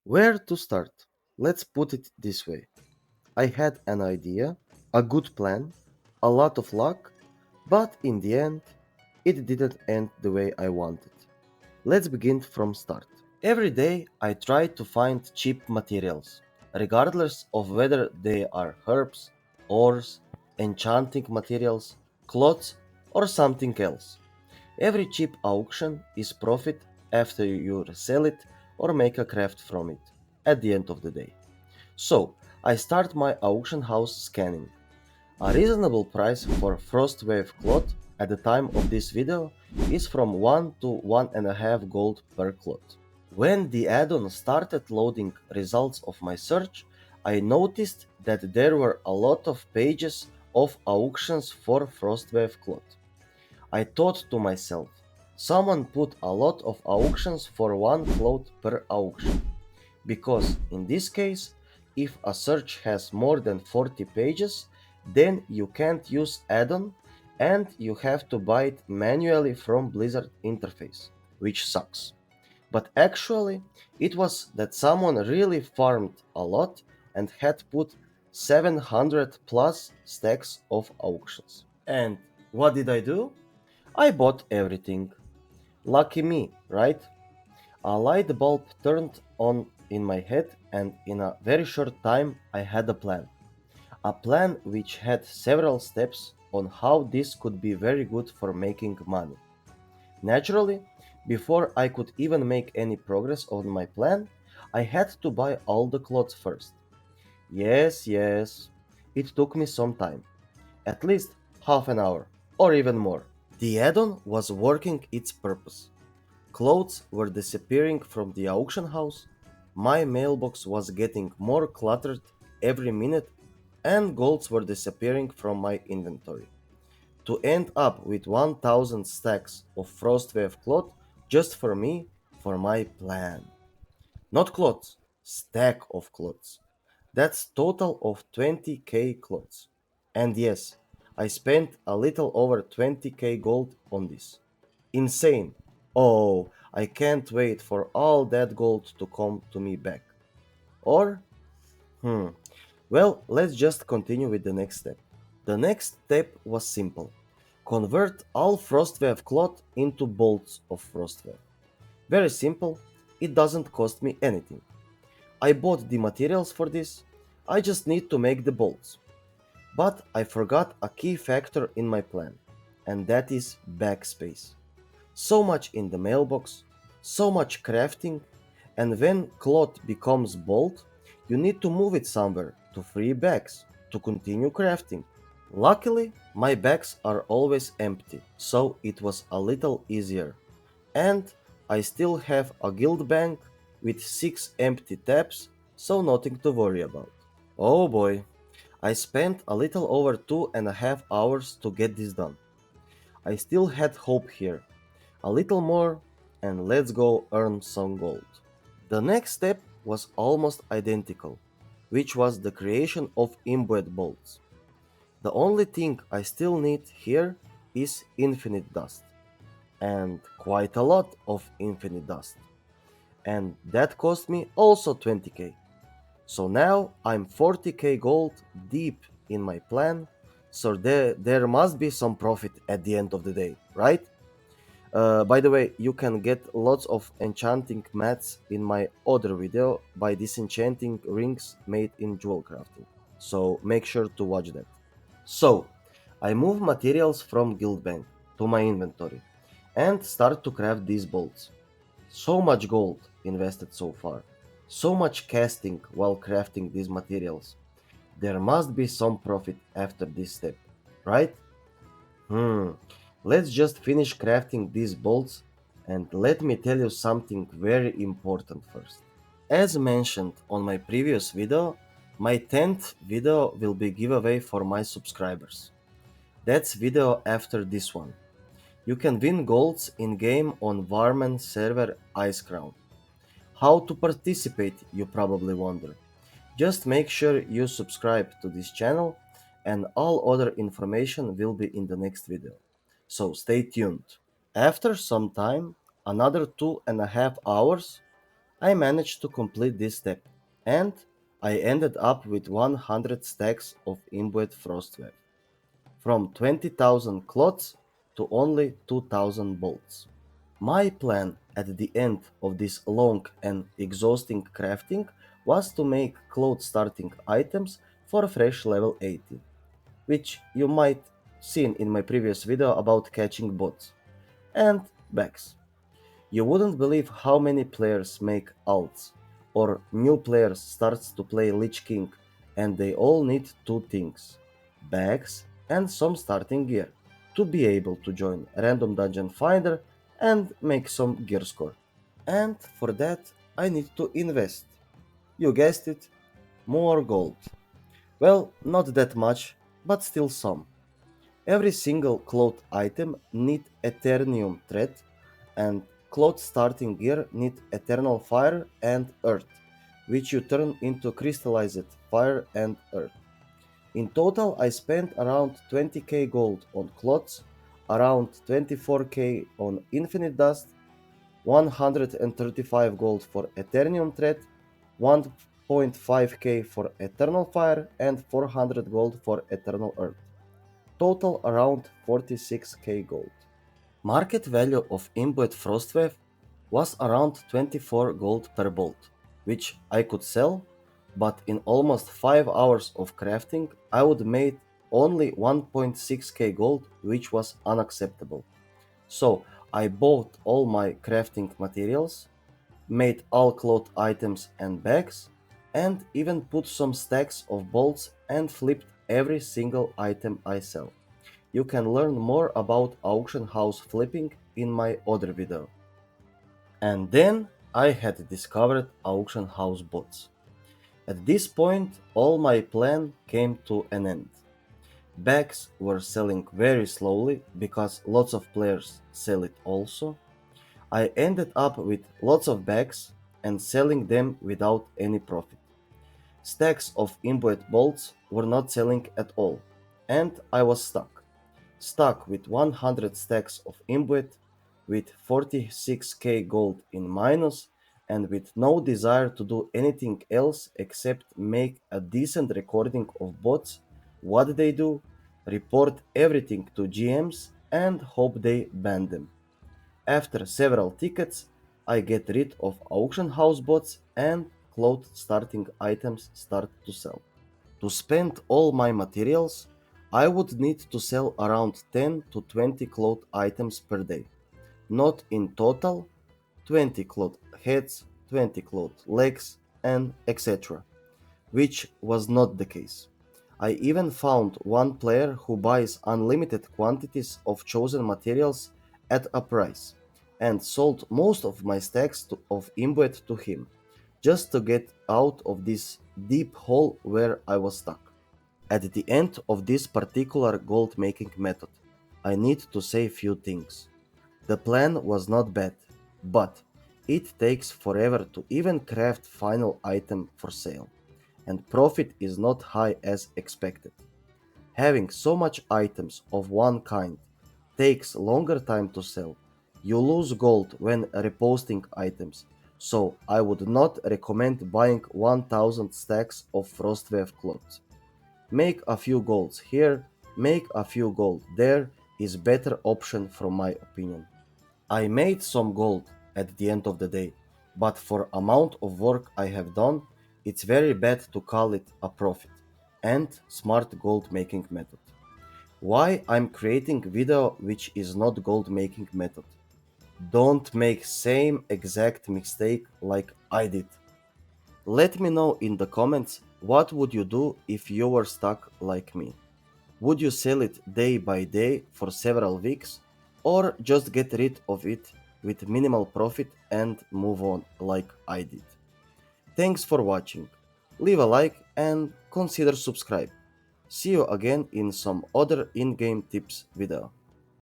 Where to start? Let's put it this way. I had an idea, a good plan, a lot of luck, but in the end, it didn't end the way I wanted. Let's begin from start. Every day I try to find cheap materials, regardless of whether they are herbs, ores, enchanting materials, clothes, or something else. Every cheap auction is profit after you resell it or make a craft from it at the end of the day. So, I start my auction house scanning. A reasonable price for Frostwave cloth at the time of this video is from 1 to 1.5 gold per cloth. When the add-on started loading results of my search, I noticed that there were a lot of pages of auctions for Frostwave cloth. I thought to myself, someone put a lot of auctions for one cloth per auction. Because in this case, if a search has more than 40 pages, then you can't use add-on and you have to buy it manually from Blizzard interface, which sucks. But actually, it was that someone really farmed a lot and had put 700 plus stacks of auctions. And what did I do? I bought everything. Lucky me, right? A light bulb turned on in my head, and in a very short time, I had a plan. A plan which had several steps on how this could be very good for making money. Naturally, before I could even make any progress on my plan, I had to buy all the clothes first. Yes, it took me some time, at least half an hour, or even more. The add-on was working its purpose. Clothes were disappearing from the auction house, my mailbox was getting more cluttered every minute, and golds were disappearing from my inventory. To end up with 1000 stacks of Frostwave cloth just for me, for my plan. Not clothes, stack of clothes. That's total of 20k clothes. And yes, I spent a little over 20k gold on this. Insane. Oh, I can't wait for all that gold to come to me back. Or, hmm, well, let's just continue with the next step. The next step was simple. Convert all Frostwave cloth into bolts of Frostwave. Very simple, it doesn't cost me anything. I bought the materials for this, I just need to make the bolts. But I forgot a key factor in my plan, and that is backspace. So much in the mailbox, so much crafting, and when cloth becomes bold, you need to move it somewhere to free bags to continue crafting. Luckily, my bags are always empty, so it was a little easier. And I still have a guild bank with 6 empty tabs, so nothing to worry about. Oh boy, I spent a little over 2.5 hours to get this done. I still had hope here. A little more, and let's go earn some gold. The next step was almost identical, which was the creation of imbued bolts. The only thing I still need here is infinite dust, and quite a lot of infinite dust. And that cost me also 20k. So now I'm 40k gold deep in my plan, so there must be some profit at the end of the day, right? By the way, you can get lots of enchanting mats in my other video by disenchanting rings made in jewel crafting. So make sure to watch that. So, I move materials from Guildbank to my inventory and start to craft these bolts. So much gold invested so far. So much casting while crafting these materials. There must be some profit after this step, right? Hmm, let's just finish crafting these bolts and let me tell you something very important first. As mentioned on my previous video, my 10th video will be giveaway for my subscribers. That's video after this one. You can win golds in game on Warmane server Ice Crown. How to participate, you probably wonder. Just make sure you subscribe to this channel and all other information will be in the next video. So stay tuned. After some time, another 2.5 hours, I managed to complete this step, and I ended up with 100 stacks of Imbued Frostweave, from 20,000 clots to only 2,000 bolts. My plan at the end of this long and exhausting crafting was to make cloth starting items for fresh level 80, which you might seen in my previous video about catching bots, and bags. You wouldn't believe how many players make alts, or new players starts to play Lich King, and they all need two things: bags and some starting gear, to be able to join Random Dungeon Finder and make some gear score. And for that, I need to invest. You guessed it, more gold. Well, not that much, but still some. Every single cloth item need Eternium thread, and cloth starting gear need Eternal Fire and Earth, which you turn into crystallized fire and earth. In total, I spent around 20k gold on cloths, around 24k on Infinite Dust, 135 gold for Eternium thread, 1.5k for Eternal Fire, and 400 gold for Eternal Earth. Total around 46k gold. Market value of Imbued Frostwave was around 24 gold per bolt, which I could sell, but in almost 5 hours of crafting I would made only 1.6k gold, which was unacceptable. So I bought all my crafting materials, made all cloth items and bags, and even put some stacks of bolts and flipped every single item I sell. You can learn more about auction house flipping in my other video. And then I had discovered auction house bots. At this point, all my plan came to an end. Bags were selling very slowly because lots of players sell it also. I ended up with lots of bags and selling them without any profit. Stacks of imbued bolts were not selling at all, and I was stuck with 100 stacks of imbued, with 46k gold in minus, and with no desire to do anything else except make a decent recording of bots, what they do, report everything to GMs, and hope they ban them. After several tickets, I get rid of auction house bots and cloth starting items start to sell. To spend all my materials, I would need to sell around 10 to 20 cloth items per day. Not in total, 20 cloth heads, 20 cloth legs, and etc., which was not the case. I even found one player who buys unlimited quantities of chosen materials at a price, and sold most of my stacks of imbued to him, just to get out of this deep hole where I was stuck. At the end of this particular gold making method, I need to say few things. The plan was not bad, but it takes forever to even craft final item for sale, and profit is not high as expected. Having so much items of one kind takes longer time to sell. You lose gold when reposting items, so I would not recommend buying 1000 stacks of Frostwave clothes. Make a few golds here, make a few gold there is better option from my opinion. I made some gold at the end of the day, but for amount of work I have done, it's very bad to call it a profit and smart gold making method. Why I'm creating video which is not gold making method? Don't make same exact mistake like I did. Let me know in the comments what would you do if you were stuck like me. Would you sell it day by day for several weeks, or just get rid of it with minimal profit and move on like I did? Thanks for watching. Leave a like and consider subscribe. See you again in some other in-game tips video.